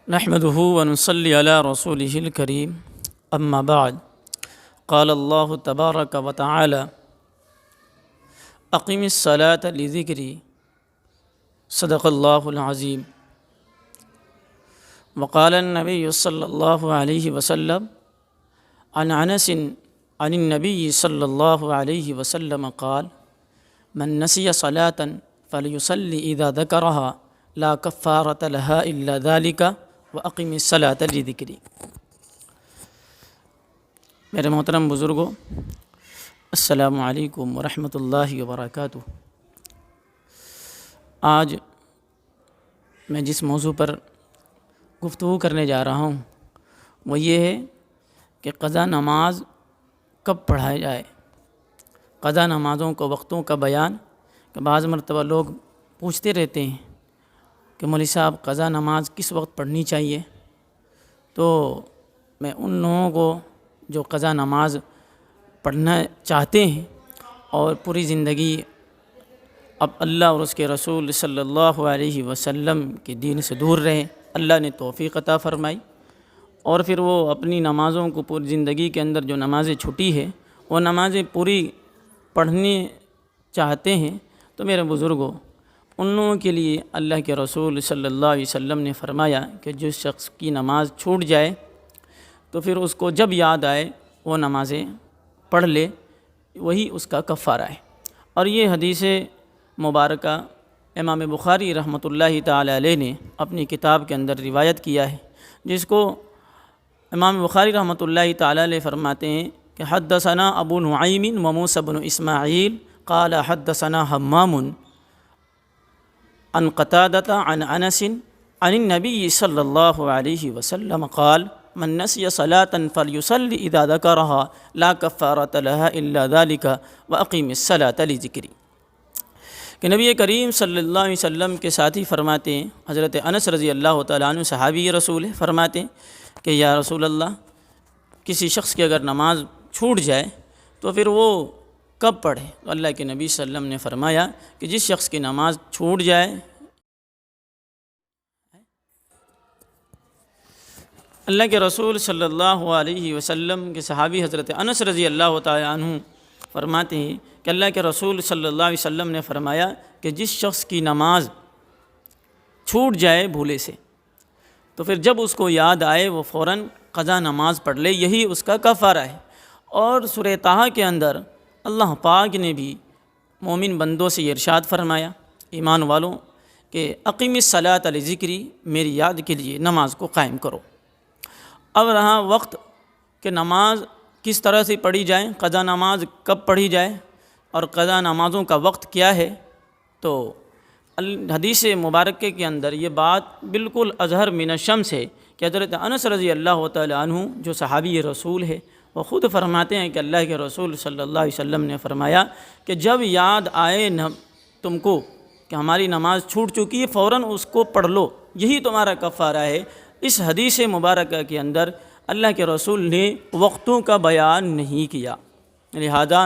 نحمده ونصلي على رسوله الكريم اما بعد قال الله تبارك وتعالى اقم الصلاة لذكري صدق الله العظيم وقال النبي صلى الله عليه وسلم عن انس عن النبي صلى الله عليه وسلم قال من نسي صلاة فليصلي اذا ذكرها لا كفارة لها الا ذلك وَأَقِمِ الصَّلَاةَ لِذِكْرِي۔ میرے محترم بزرگوں، السلام علیکم ورحمۃ اللہ وبرکاتہ۔ آج میں جس موضوع پر گفتگو کرنے جا رہا ہوں وہ یہ ہے کہ قضا نماز کب پڑھائی جائے۔ قضا نمازوں کو وقتوں کا بیان کہ بعض مرتبہ لوگ پوچھتے رہتے ہیں کہ مولوی صاحب قضا نماز کس وقت پڑھنی چاہیے، تو میں ان لوگوں کو جو قضا نماز پڑھنا چاہتے ہیں اور پوری زندگی اب اللہ اور اس کے رسول صلی اللہ علیہ وسلم کے دین سے دور رہے، اللہ نے توفیق عطا فرمائی، اور پھر وہ اپنی نمازوں کو پوری زندگی کے اندر جو نمازیں چھٹی ہے وہ نمازیں پوری پڑھنے چاہتے ہیں، تو میرے بزرگوں ان لوگوں کے لیے اللہ کے رسول صلی اللہ علیہ وسلم نے فرمایا کہ جس شخص کی نماز چھوٹ جائے تو پھر اس کو جب یاد آئے وہ نمازیں پڑھ لے، وہی اس کا کفارہ ہے۔ اور یہ حدیث مبارکہ امام بخاری رحمۃ اللہ تعالی علیہ نے اپنی کتاب کے اندر روایت کیا ہے، جس کو امام بخاری رحمۃ اللہ تعالی علیہ فرماتے ہیں کہ حدثنا ابو نعیم و موسیٰ بن اسماعیل قال حدثنا حمام عن قتادة عن انس عن النبي صلی اللہ علیہ وسلم قال من نسي صلاة فليصلي اذا ذكرها لا كفارة لها الا ذلك واقم الصلاة لذكري۔ کہ نبی کریم صلی اللہ علیہ وسلم کے ساتھی فرماتے ہیں، حضرت انس رضی اللہ تعالیٰ عنہ صحابی رسول فرماتے ہیں کہ یا رسول اللہ، کسی شخص کی اگر نماز چھوٹ جائے تو پھر وہ کب پڑھے؟ تو اللہ کے نبی صلی اللہ علیہ وسلم نے فرمایا کہ جس شخص کی نماز چھوٹ جائے، اللہ کے رسول صلی اللہ علیہ وسلم کے صحابی حضرت انس رضی اللہ تعالیٰ عنہ فرماتے ہیں کہ اللہ کے رسول صلی اللہ علیہ وسلم نے فرمایا کہ جس شخص کی نماز چھوٹ جائے بھولے سے تو پھر جب اس کو یاد آئے وہ فوراً قضا نماز پڑھ لے، یہی اس کا کفارہ ہے۔ اور سورہ طٰہٰ کے اندر اللہ پاک نے بھی مومن بندوں سے یہ ارشاد فرمایا، ایمان والوں، کہ اقیم الصلاۃ لذکری، میری یاد کے لیے نماز کو قائم کرو۔ اب رہا وقت کہ نماز کس طرح سے پڑھی جائے، قضا نماز کب پڑھی جائے اور قضا نمازوں کا وقت کیا ہے، تو حدیث مبارکہ کے اندر یہ بات بالکل اظہر من الشمس ہے کہ حضرت انس رضی اللہ تعالی عنہ جو صحابی رسول ہے وہ خود فرماتے ہیں کہ اللہ کے رسول صلی اللہ علیہ وسلم نے فرمایا کہ جب یاد آئے تم کو کہ ہماری نماز چھوٹ چکی ہے فوراً اس کو پڑھ لو، یہی تمہارا کفارہ ہے۔ اس حدیث مبارکہ کے اندر اللہ کے رسول نے وقتوں کا بیان نہیں کیا، لہذا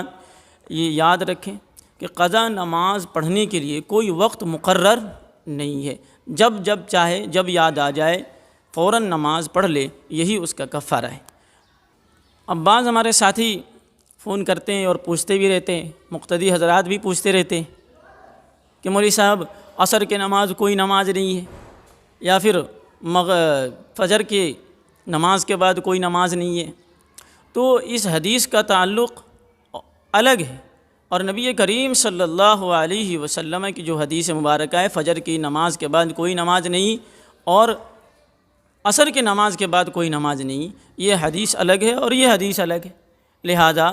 یہ یاد رکھیں کہ قضا نماز پڑھنے کے لیے کوئی وقت مقرر نہیں ہے، جب چاہے جب یاد آ جائے فوراً نماز پڑھ لے، یہی اس کا کفارہ ہے۔ اب بعض ہمارے ساتھی فون کرتے ہیں اور پوچھتے بھی رہتے ہیں، مقتدی حضرات بھی پوچھتے رہتے ہیں کہ مولوی صاحب عصر کی نماز کوئی نماز نہیں ہے، یا پھر فجر کی نماز کے بعد کوئی نماز نہیں ہے۔ تو اس حدیث کا تعلق الگ ہے، اور نبی کریم صلی اللہ علیہ وسلم کی جو حدیث مبارکہ ہے فجر کی نماز کے بعد کوئی نماز نہیں اور عصر کی نماز کے بعد کوئی نماز نہیں، یہ حدیث الگ ہے اور یہ حدیث الگ ہے۔ لہذا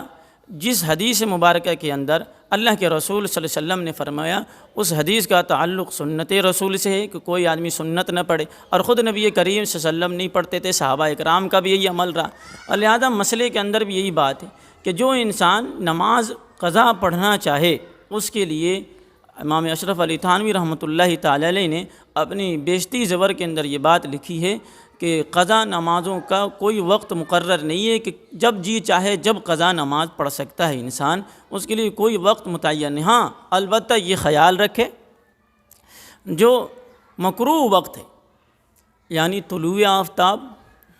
جس حدیث مبارکہ کے اندر اللہ کے رسول صلی اللہ علیہ وسلم نے فرمایا اس حدیث کا تعلق سنت رسول سے ہے کہ کوئی آدمی سنت نہ پڑھے، اور خود نبی کریم صلی اللہ علیہ وسلم نہیں پڑھتے تھے، صحابہ اکرام کا بھی یہی عمل رہا، اور لہذا مسئلے کے اندر بھی یہی بات ہے کہ جو انسان نماز قضا پڑھنا چاہے اس کے لیے امام اشرف علی تھانوی رحمۃ اللہ تعالی علیہ نے اپنی بیشتی زور کے اندر یہ بات لکھی ہے کہ قضا نمازوں کا کوئی وقت مقرر نہیں ہے کہ جب جی چاہے جب قضا نماز پڑھ سکتا ہے انسان، اس کے لیے کوئی وقت متعین نہیں۔ ہاں البتہ یہ خیال رکھے جو مکروہ وقت ہے یعنی طلوع آفتاب،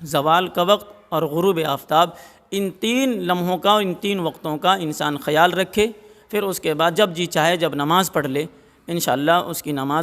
زوال کا وقت اور غروب آفتاب، ان 3 لمحوں کا، ان 3 وقتوں کا انسان خیال رکھے، پھر اس کے بعد جب جی چاہے جب نماز پڑھ لے، انشاءاللہ اس کی نماز